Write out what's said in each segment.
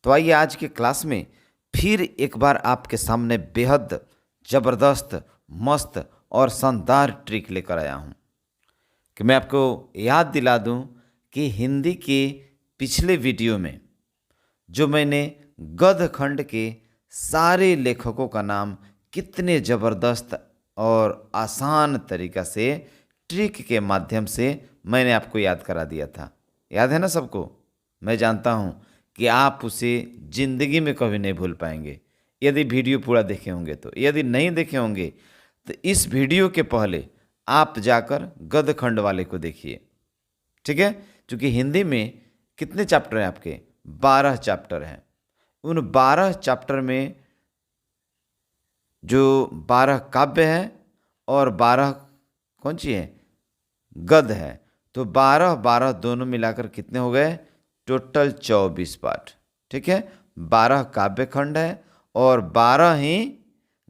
तो आइए आज के क्लास में फिर एक बार आपके सामने बेहद ज़बरदस्त, मस्त और शानदार ट्रिक लेकर आया हूँ कि मैं आपको याद दिला दूँ कि हिंदी के पिछले वीडियो में जो मैंने गद्य खंड के सारे लेखकों का नाम कितने ज़बरदस्त और आसान तरीक़ा से ट्रिक के माध्यम से मैंने आपको याद करा दिया था। याद है ना सबको? मैं जानता हूँ कि आप उसे ज़िंदगी में कभी नहीं भूल पाएंगे यदि वीडियो पूरा देखे होंगे तो। यदि नहीं देखे होंगे तो इस वीडियो के पहले आप जाकर गद्य खंड वाले को देखिए, ठीक है? क्योंकि हिंदी में कितने चैप्टर हैं आपके? 12 चैप्टर हैं। उन 12 चैप्टर में जो 12 काव्य हैं और 12 कौन सी है? गद्य है। तो 12 दोनों मिलाकर कितने हो गए? टोटल 24 पाठ, ठीक है? 12 काव्य खंड है और 12 ही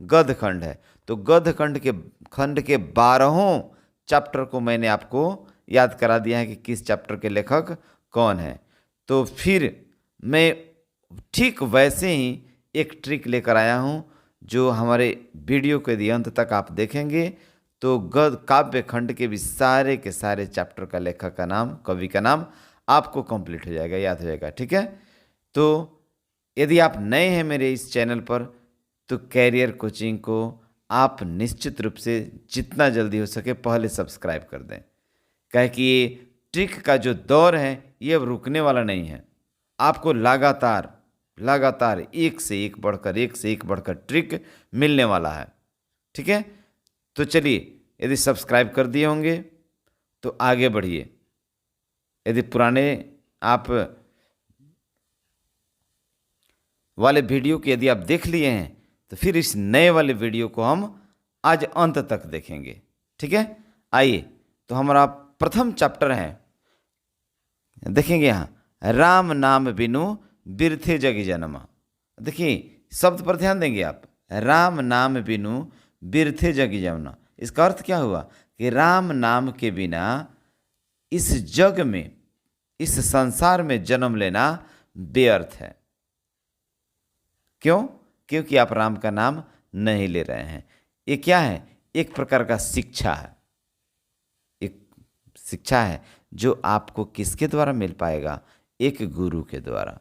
गद्य खंड है। तो गद्य खंड के 12 चैप्टर को मैंने आपको याद करा दिया है कि किस चैप्टर के लेखक कौन है। तो फिर मैं ठीक वैसे ही एक ट्रिक लेकर आया हूँ जो हमारे वीडियो के यदि अंत तक आप देखेंगे तो गद्य काव्य खंड के भी सारे के सारे चैप्टर का लेखक का नाम, कवि का नाम आपको कंप्लीट हो जाएगा, याद हो जाएगा, ठीक है? तो यदि आप नए हैं मेरे इस चैनल पर तो कैरियर कोचिंग को आप निश्चित रूप से जितना जल्दी हो सके पहले सब्सक्राइब कर दें, कहे कि ये ट्रिक का जो दौर है ये अब रुकने वाला नहीं है। आपको लगातार एक से एक बढ़कर ट्रिक मिलने वाला है, ठीक है? तो चलिए, यदि सब्सक्राइब कर दिए होंगे तो आगे बढ़िए। यदि पुराने आप वाले वीडियो को यदि आप देख लिए हैं तो फिर इस नए वाले वीडियो को हम आज अंत तक देखेंगे, ठीक है? आइए, तो हमारा प्रथम चैप्टर है, देखेंगे यहाँ, राम नाम बिनु बिरथे जग जनमा। देखिए शब्द पर ध्यान देंगे आप, राम नाम बिनु बिरथे जग जनमा। इसका अर्थ क्या हुआ कि राम नाम के बिना इस जग में, इस संसार में जन्म लेना व्यर्थ है। क्यों? क्योंकि आप राम का नाम नहीं ले रहे हैं। ये क्या है? एक प्रकार का शिक्षा है, एक शिक्षा है जो आपको किसके द्वारा मिल पाएगा? एक गुरु के द्वारा।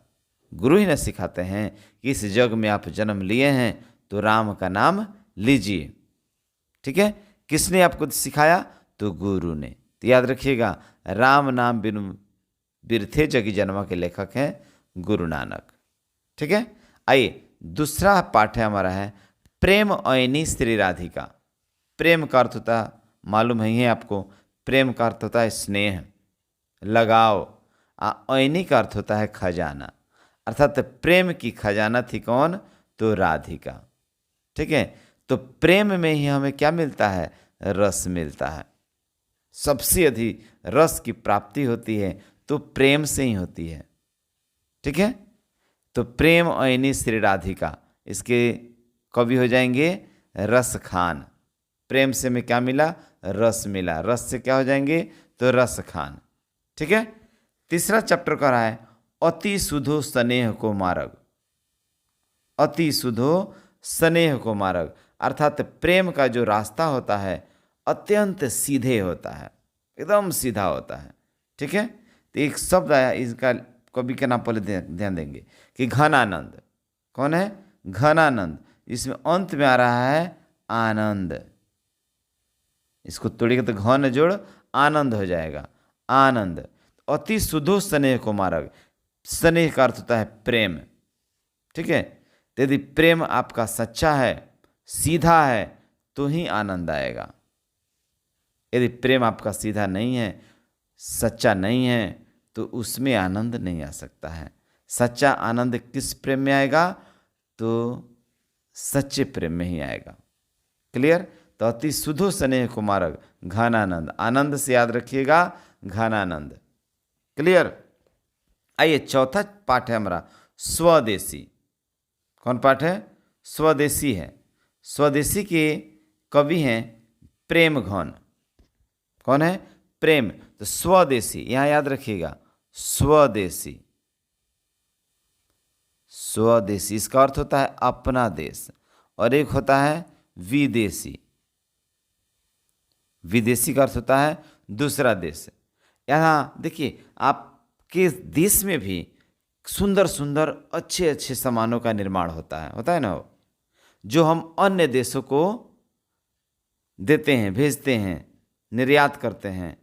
गुरु ही न सिखाते हैं कि इस जग में आप जन्म लिए हैं तो राम का नाम लीजिए, ठीक है? किसने आपको सिखाया? तो गुरु ने। तो याद रखिएगा, राम नाम बिनु बिरथे जग जनमा के लेखक हैं गुरु नानक, ठीक है? आइए, दूसरा पाठ है हमारा है प्रेम ऐनी श्री राधिका। प्रेम का अर्थ होता मालूम ही है आपको, प्रेम का अर्थ होता है स्नेह, लगाव। ऐनी का अर्थ होता है खजाना, अर्थात प्रेम की खजाना थी कौन? तो राधिका, ठीक है? तो प्रेम में ही हमें क्या मिलता है? रस मिलता है। सबसे अधिक रस की प्राप्ति होती है तो प्रेम से ही होती है, ठीक है? तो प्रेम ऐनी श्री राधिका, इसके कवि हो जाएंगे रस खान। प्रेम से में क्या मिला? रस मिला। रस से क्या हो जाएंगे? तो रस खान, ठीक है? तीसरा चैप्टर का रहा है अति सुधो स्नेह को मार्ग। अति सुधो स्नेह को मार्ग, अर्थात प्रेम का जो रास्ता होता है अत्यंत सीधे होता है, एकदम सीधा होता है, ठीक है? तो एक शब्द आया, इसका कवि का नाम पहले ध्यान देंगे कि घनानंद। कौन है? घनानंद। इसमें अंत में आ रहा है आनंद। इसको तोड़िएगा तो घन जोड़ आनंद हो जाएगा, आनंद। अति सुधो स्नेह को मार्ग, स्नेह का अर्थ होता है प्रेम, ठीक है? तो यदि प्रेम आपका सच्चा है, सीधा है, तो ही आनंद आएगा। यदि प्रेम आपका सीधा नहीं है, सच्चा नहीं है, तो उसमें आनंद नहीं आ सकता है। सच्चा आनंद किस प्रेम में आएगा? तो सच्चे प्रेम में ही आएगा। क्लियर? तो अति सुधो स्नेह को मार्ग घनानंद, आनंद से याद रखिएगा, घनानंद। क्लियर? आइए, चौथा पाठ है हमारा स्वदेशी। कौन पाठ है? स्वदेशी है। स्वदेशी के कवि हैं प्रेम घन। कौन है? प्रेम। तो स्वदेशी, यहां याद रखिएगा, स्वदेशी। स्वदेशी, इसका अर्थ होता है अपना देश, और एक होता है विदेशी। विदेशी का अर्थ होता है दूसरा देश। यहाँ देखिए, आपके देश में भी सुंदर सुंदर अच्छे अच्छे सामानों का निर्माण होता है ना, वो जो हम अन्य देशों को देते हैं, भेजते हैं, निर्यात करते हैं।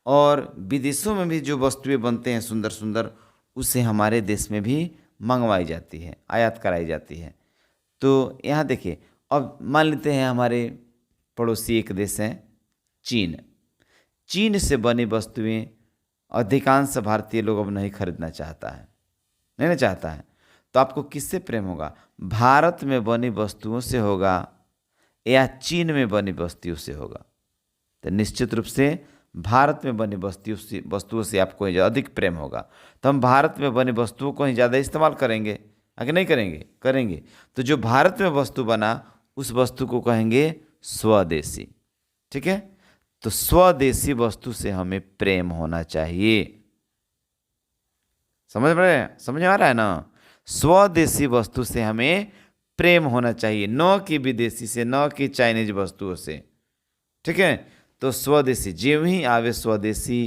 और विदेशों में भी जो वस्तुएं बनते हैं सुंदर सुंदर, उसे हमारे देश में भी मंगवाई जाती है, आयात कराई जाती है। तो यहाँ देखिए, अब मान लेते हैं हमारे पड़ोसी एक देश है चीन। चीन से बनी वस्तुएं अधिकांश भारतीय लोग अब नहीं खरीदना चाहता है, नहीं ना चाहता है। तो आपको किससे प्रेम होगा? भारत में बनी वस्तुओं से होगा या चीन में बनी वस्तुओं से होगा? तो निश्चित रूप से भारत में बनी वस्तुओं से आपको अधिक प्रेम होगा। तो हम भारत में बनी वस्तुओं को ही ज़्यादा इस्तेमाल करेंगे, आगे नहीं करेंगे? करेंगे। तो जो भारत में वस्तु बना उस वस्तु को कहेंगे स्वदेशी। ठीक है, तो स्वदेशी वस्तु से हमें प्रेम होना चाहिए। समझ में आ रहा है ना? स्वदेशी वस्तु से हमें प्रेम होना चाहिए, न कि विदेशी से, न कि चाइनीज वस्तुओं से। ठीक है, तो स्वदेशी, जो ही आवे स्वदेशी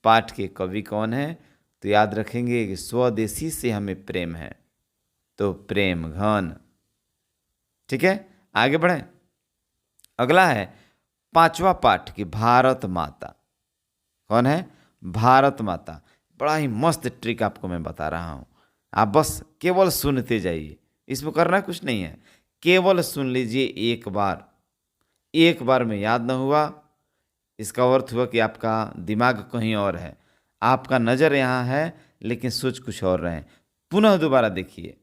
पाठ के कवि कौन है? तो याद रखेंगे कि स्वदेशी से हमें प्रेम है, तो प्रेम घन। ठीक है, आगे बढ़ें। अगला है 5वां पाठ की भारत माता। कौन है? भारत माता। बड़ा ही मस्त ट्रिक आपको मैं बता रहा हूँ, आप बस केवल सुनते जाइए, इसमें करना कुछ नहीं है, केवल सुन लीजिए एक बार। एक बार में याद न हुआ, इसका अर्थ हुआ कि आपका दिमाग कहीं और है, आपका नज़र यहाँ है लेकिन सोच कुछ और रहे। पुनः दोबारा देखिए,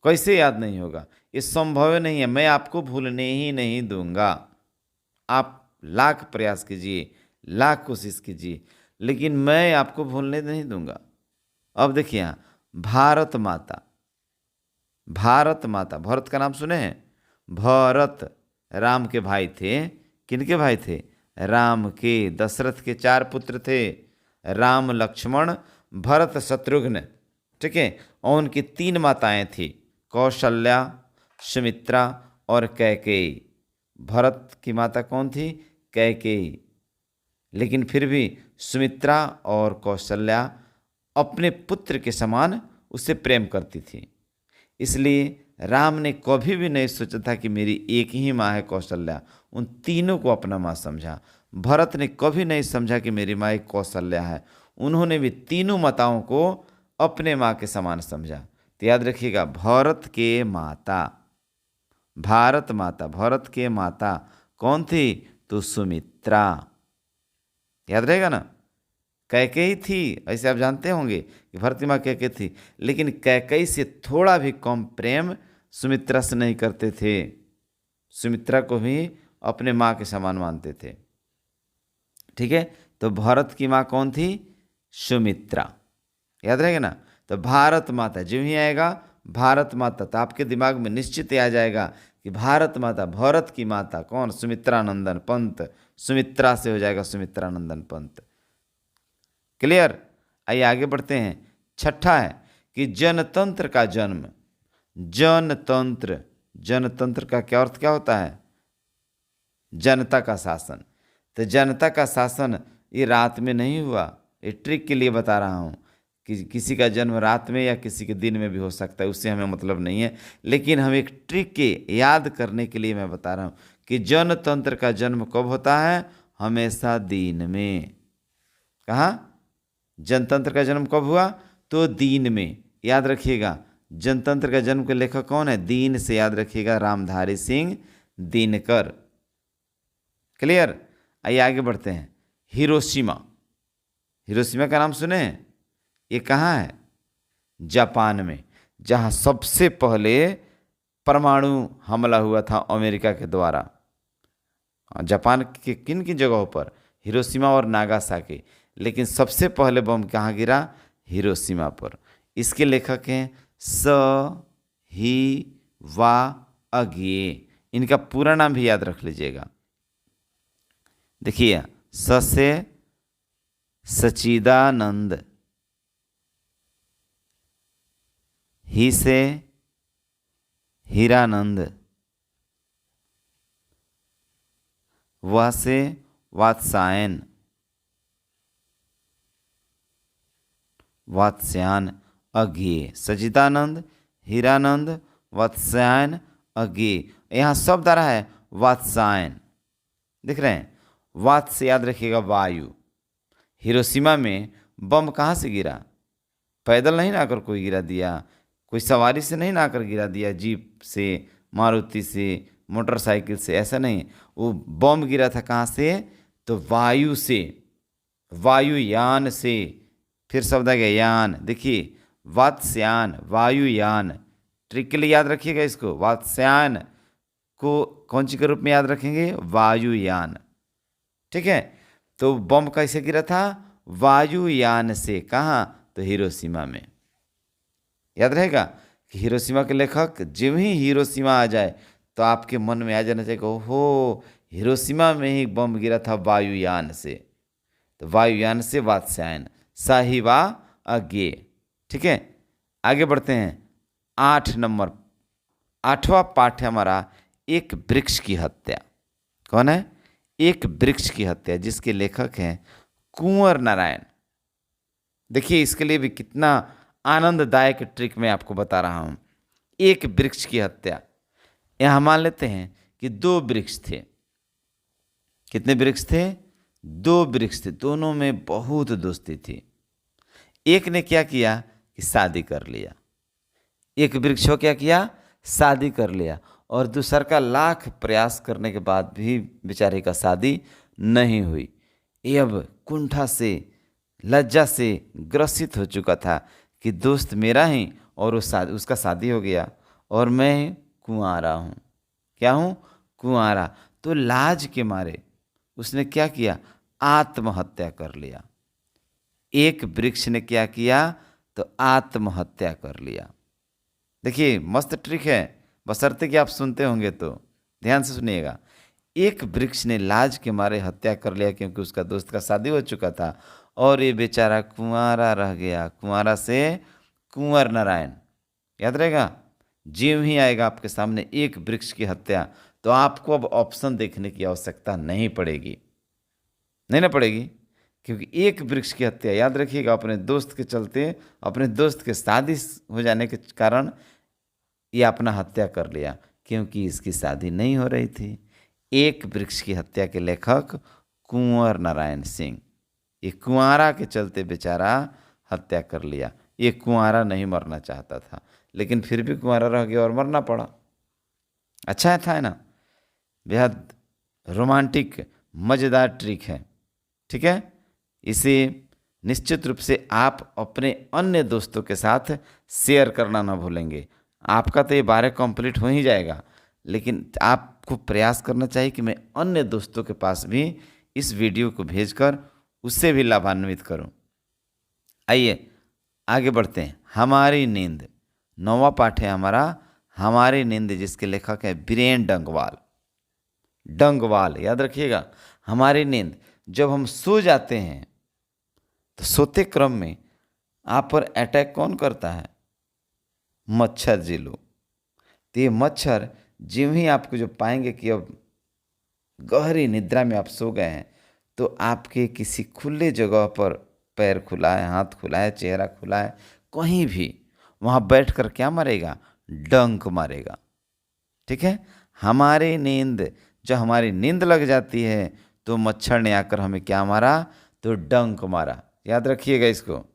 कैसे याद नहीं होगा? ये संभव नहीं है, मैं आपको भूलने ही नहीं दूंगा। आप लाख प्रयास कीजिए, लाख कोशिश कीजिए, लेकिन मैं आपको भूलने नहीं दूंगा। अब देखिए यहाँ भारत माता। भारत माता, भरत का नाम सुने हैं? भरत राम के भाई थे। किनके भाई थे? राम के। दशरथ के 4 पुत्र थे, राम, लक्ष्मण, भरत, शत्रुघ्न। ठीक है, और उनकी 3 माताएं थी, कौशल्या, सुमित्रा और कैकेयी। भरत की माता कौन थी? कैकेयी। लेकिन फिर भी सुमित्रा और कौशल्या अपने पुत्र के समान उससे प्रेम करती थी। इसलिए राम ने कभी भी नहीं सोचा था कि मेरी एक ही माँ है कौशल्या, उन तीनों को अपना माँ समझा। भरत ने कभी नहीं समझा कि मेरी माँ एक कौशल्या है, उन्होंने भी तीनों माताओं को अपने माँ के समान समझा। तो याद रखिएगा, भरत के माता, भारत माता, भरत के माता कौन थी? तो सुमित्रा। याद रहेगा ना? कैकेयी थी, ऐसे आप जानते होंगे कि भरत की माँ कैकेयी थी, लेकिन कैकेयी से थोड़ा भी कम प्रेम सुमित्रा से नहीं करते थे। सुमित्रा को भी अपने माँ के समान मानते थे। ठीक है, तो भरत की माँ कौन थी? सुमित्रा। याद रहेगा ना? तो भारत माता जो ही आएगा, भारत माता, तो आपके दिमाग में निश्चित आ जाएगा कि भारत माता, भरत की माता कौन? सुमित्रा नंदन पंत। सुमित्रा से हो जाएगा सुमित्रा नंदन पंत। क्लियर? आइए आगे बढ़ते हैं। 6ठा है कि जनतंत्र का जन्म। जनतंत्र, जनतंत्र का क्या अर्थ क्या होता है? जनता का शासन। तो जनता का शासन ये रात में नहीं हुआ, ये ट्रिक के लिए बता रहा हूँ कि किसी का जन्म रात में या किसी के दिन में भी हो सकता है, उससे हमें मतलब नहीं है, लेकिन हम एक ट्रिक के याद करने के लिए मैं बता रहा हूँ कि जनतंत्र का जन्म कब होता है? हमेशा दिन में। कहाँ? जनतंत्र का जन्म कब हुआ? तो दिन में। याद रखिएगा, जनतंत्र का जन्म के लेखक कौन है? दीन से याद रखिएगा, रामधारी सिंह दिनकर। क्लियर? आइए आगे बढ़ते हैं। हिरोशिमा। हिरोशिमा का नाम सुने हैं? ये कहाँ है? जापान में, जहाँ सबसे पहले परमाणु हमला हुआ था अमेरिका के द्वारा। जापान के किन किन जगहों पर? हिरोशिमा और नागासाकी। लेकिन सबसे पहले बम कहाँ गिरा? हिरोशिमा पर। इसके लेखक हैं स ही वा अगे। इनका पूरा नाम भी याद रख लीजिएगा। देखिए, स से सच्चिदानंद, ही से हीरानंद, व से वात्सायन, वात्स्यायन अज्ञेय। सच्चिदानंद, हीरानंद, वात्स्यायन अज्ञेय। यहाँ शब्द आ रहा है वात्सायन, दिख रहे हैं। वात से याद रखिएगा वायु। हिरोशिमा में बम कहाँ से गिरा? पैदल नहीं ना आकर कोई गिरा दिया, कोई सवारी से नहीं ना आकर गिरा दिया, जीप से, मारुति से, मोटरसाइकिल से, ऐसा नहीं। वो बम गिरा था कहाँ से? तो वायु से, वायुयान से। फिर शब्द आ गया यान, देखिए वात्स्यान, वायुयान। ट्रिक के लिए याद रखिएगा इसको। वात्स्यान को कौन सी के रूप में याद रखेंगे? वायुयान, ठीक है। तो बम कैसे गिरा था? वायुयान से। कहाँ? तो हिरोशिमा में। याद रहेगा कि हिरोशिमा के लेखक, जब ही हिरोशिमा आ जाए तो आपके मन में आ जाना चाहिए, ओहो हिरोशिमा में ही बम गिरा था वायुयान से। तो वायुयान से वात्स्यायन, साहिवा अज्ञेय, ठीक है। आगे बढ़ते हैं। 8 नंबर, 8वां पाठ है हमारा, एक वृक्ष की हत्या। कौन है? एक वृक्ष की हत्या, जिसके लेखक हैं कुंवर नारायण। देखिए इसके लिए भी कितना आनंददायक ट्रिक मैं आपको बता रहा हूं। एक वृक्ष की हत्या। यहां मान लेते हैं कि 2 वृक्ष थे। कितने वृक्ष थे? 2 वृक्ष थे, दोनों में बहुत दोस्ती थी। एक ने क्या किया कि शादी कर लिया। एक वृक्ष को क्या किया? शादी कर लिया। और दूसर का लाख प्रयास करने के बाद भी बेचारे का शादी नहीं हुई। ये अब कुंठा से, लज्जा से ग्रसित हो चुका था कि दोस्त मेरा ही और उसका शादी हो गया और मैं कुंवारा हूँ। क्या हूँ? कुंवारा। तो लाज के मारे उसने क्या किया? आत्महत्या कर लिया। एक वृक्ष ने क्या किया? तो आत्महत्या कर लिया। देखिए मस्त ट्रिक है, बशर्ते कि आप सुनते होंगे तो ध्यान से सुनिएगा। एक वृक्ष ने लाज के मारे हत्या कर लिया क्योंकि उसका दोस्त का शादी हो चुका था और ये बेचारा कुंवारा रह गया। कुंवारा से कुंवर नारायण। याद रहेगा। ज्यों ही आएगा आपके सामने एक वृक्ष की हत्या, तो आपको अब ऑप्शन देखने की आवश्यकता नहीं पड़ेगी, नहीं ना पड़ेगी, क्योंकि एक वृक्ष की हत्या, याद रखिएगा, अपने दोस्त के चलते, अपने दोस्त के शादी हो जाने के कारण ये अपना हत्या कर लिया क्योंकि इसकी शादी नहीं हो रही थी। एक वृक्ष की हत्या के लेखक कुंवर नारायण सिंह। ये कुंवारा के चलते बेचारा हत्या कर लिया। ये कुंवारा नहीं मरना चाहता था, लेकिन फिर भी कुंवारा रह गया और मरना पड़ा। अच्छा था, है ना? बेहद रोमांटिक मज़ेदार ट्रिक है, ठीक है। इसे निश्चित रूप से आप अपने अन्य दोस्तों के साथ शेयर करना ना भूलेंगे। आपका तो ये 12 कंप्लीट हो ही जाएगा, लेकिन आपको प्रयास करना चाहिए कि मैं अन्य दोस्तों के पास भी इस वीडियो को भेजकर उससे भी लाभान्वित करूं। आइए आगे बढ़ते हैं। हमारी नींद, 9वां पाठ है हमारा, हमारी नींद, जिसके लेखक है बीरेन डंगवाल। डंगवाल, याद रखिएगा। हमारी नींद, जब हम सो जाते हैं तो सोते क्रम में आप पर अटैक कौन करता है? मच्छर जी लोग। तो ये मच्छर ज्यों ही आपको जो पाएंगे कि अब गहरी निद्रा में आप सो गए हैं, तो आपके किसी खुले जगह पर पैर खुला है, हाथ खुला है, चेहरा खुला है, कहीं भी वहाँ बैठ कर क्या मारेगा? डंक मारेगा, ठीक है। हमारी नींद, जब हमारी नींद लग जाती है तो मच्छर ने आकर हमें क्या मारा? तो डंक मारा। याद रखिएगा इसको।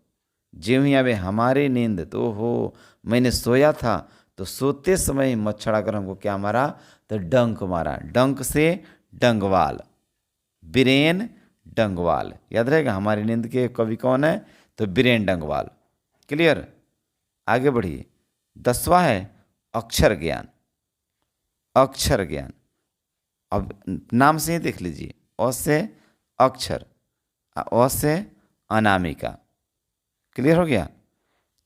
ज्यों ही आवे हमारी नींद, तो हो मैंने सोया था तो सोते समय ही मच्छर आकर हमको क्या मारा? तो डंक मारा। डंक से डंगवाल, बीरेन डंगवाल। याद रहेगा। हमारी नींद के कवि कौन है? तो बीरेन डंगवाल। क्लियर? आगे बढ़िए। 10वां है अक्षर ज्ञान। अक्षर ज्ञान, अब नाम से ही देख लीजिए। अ से अक्षर, अ से अनामिका। क्लियर हो गया?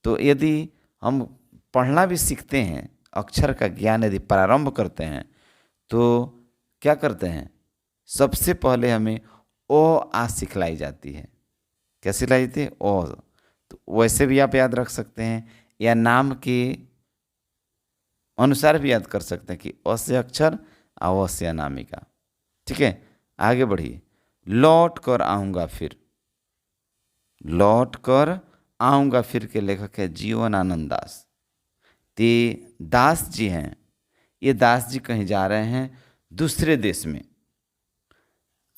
तो यदि हम पढ़ना भी सीखते हैं, अक्षर का ज्ञान यदि प्रारंभ करते हैं, तो क्या करते हैं? सबसे पहले हमें ओ आ सिखलाई जाती है। क्या सिखलाई जाती है? ओ। तो वैसे भी आप याद रख सकते हैं, या नाम के अनुसार भी याद कर सकते हैं कि अ से अक्षर अ से अनामिका। ठीक है, आगे बढ़िए। लौट कर आऊँगा फिर, लौट कर आऊँगा फिर के लेखक है जीवनानंद दास। ते दास जी हैं, ये दास जी कहीं जा रहे हैं दूसरे देश में।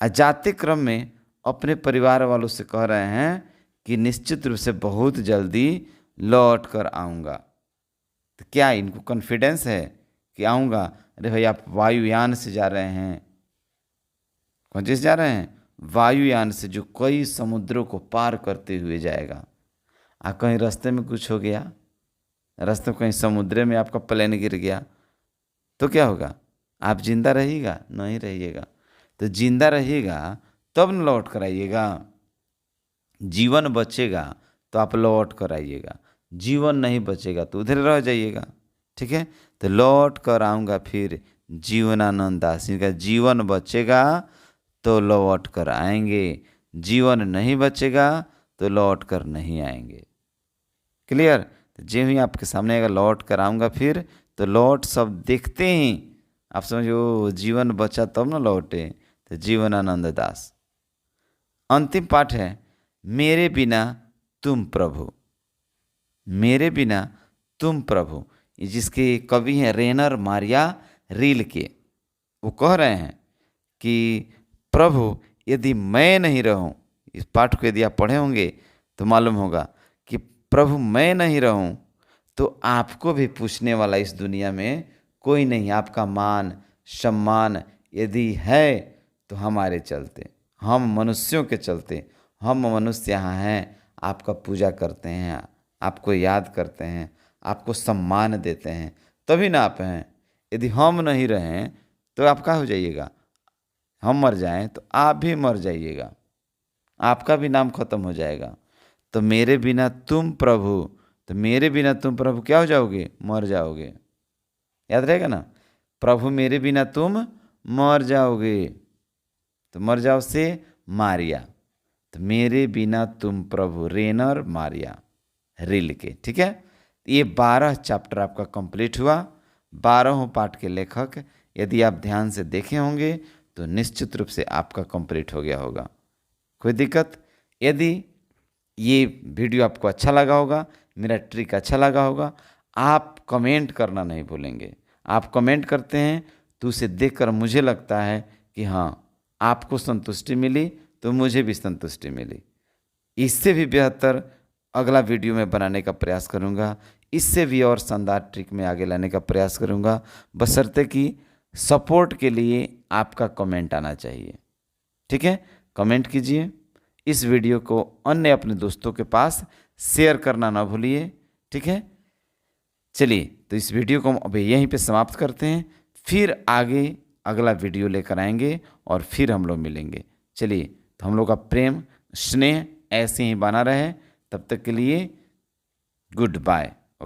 जाते क्रम में अपने परिवार वालों से कह रहे हैं कि निश्चित रूप से बहुत जल्दी लौट कर आऊँगा। तो क्या इनको कॉन्फिडेंस है कि आऊँगा? अरे भाई, आप वायुयान से जा रहे हैं। कौन चीज़ जा रहे हैं? वायुयान से, जो कई समुद्रों को पार करते हुए जाएगा। कहीं रास्ते में कुछ हो गया, रास्ते में कहीं समुद्र में आपका प्लेन गिर गया तो क्या होगा? आप जिंदा रहिएगा? नहीं रहिएगा। तो जिंदा रहिएगा तब न लौट कर आइएगा। जीवन बचेगा तो आप लौट कर आइएगा, जीवन नहीं बचेगा तो उधर रह जाइएगा। ठीक है, तो लौट कर आऊँगा फिर जीवनानंद दास। इनका जीवन बचेगा तो लौट कर आएंगे, जीवन नहीं बचेगा तो लौट कर नहीं आएंगे। क्लियर? तो जो ही आपके सामने अगर लौट कर आऊँगा फिर, तो लौट सब देखते ही आप समझो जीवन बचा तब न लौटे। तो जीवनानंद दास। अंतिम पाठ है मेरे बिना तुम प्रभु, मेरे बिना तुम प्रभु। जिसके कवि हैं रेनर मारिया रील के, वो कह रहे हैं कि प्रभु यदि मैं नहीं रहूं, इस पाठ को यदि आप पढ़े होंगे तो मालूम होगा कि प्रभु मैं नहीं रहूं तो आपको भी पूछने वाला इस दुनिया में कोई नहीं। आपका मान सम्मान यदि है तो हमारे चलते, हम मनुष्यों के चलते, हम मनुष्य यहाँ हैं, आपका पूजा करते हैं, आपको याद करते हैं, आपको सम्मान देते हैं, तभी ना आप हैं। यदि हम नहीं रहें तो आप क्या हो जाइएगा? हम मर जाएं तो आप भी मर जाइएगा, आपका भी नाम खत्म हो जाएगा। तो मेरे बिना तुम प्रभु, तो मेरे बिना तुम प्रभु क्या हो जाओगे? मर जाओगे। याद रहेगा ना? प्रभु मेरे बिना तुम मर जाओगे। तो मर जाओ से मारिया, तो मेरे बिना तुम प्रभु रेनर मारिया रील के। ठीक है, ये 12 चैप्टर आपका कंप्लीट हुआ। 12 पाठ के लेखक यदि आप ध्यान से देखे होंगे तो निश्चित रूप से आपका कंप्लीट हो गया होगा। कोई दिक्कत? यदि ये वीडियो आपको अच्छा लगा होगा, मेरा ट्रिक अच्छा लगा होगा, आप कमेंट करना नहीं भूलेंगे। आप कमेंट करते हैं तो उसे देखकर मुझे लगता है कि हाँ, आपको संतुष्टि मिली तो मुझे भी संतुष्टि मिली। इससे भी बेहतर अगला वीडियो में बनाने का प्रयास करूँगा, इससे भी और शानदार ट्रिक में आगे लाने का प्रयास करूँगा, बशर्ते कि सपोर्ट के लिए आपका कमेंट आना चाहिए। ठीक है, कमेंट कीजिए, इस वीडियो को अन्य अपने दोस्तों के पास शेयर करना ना भूलिए। ठीक है, चलिए तो इस वीडियो को हम अभी यहीं पे समाप्त करते हैं, फिर आगे अगला वीडियो लेकर आएंगे और फिर हम लोग मिलेंगे। चलिए, तो हम लोग का प्रेम स्नेह ऐसे ही बना रहे। तब तक के लिए गुड बाय।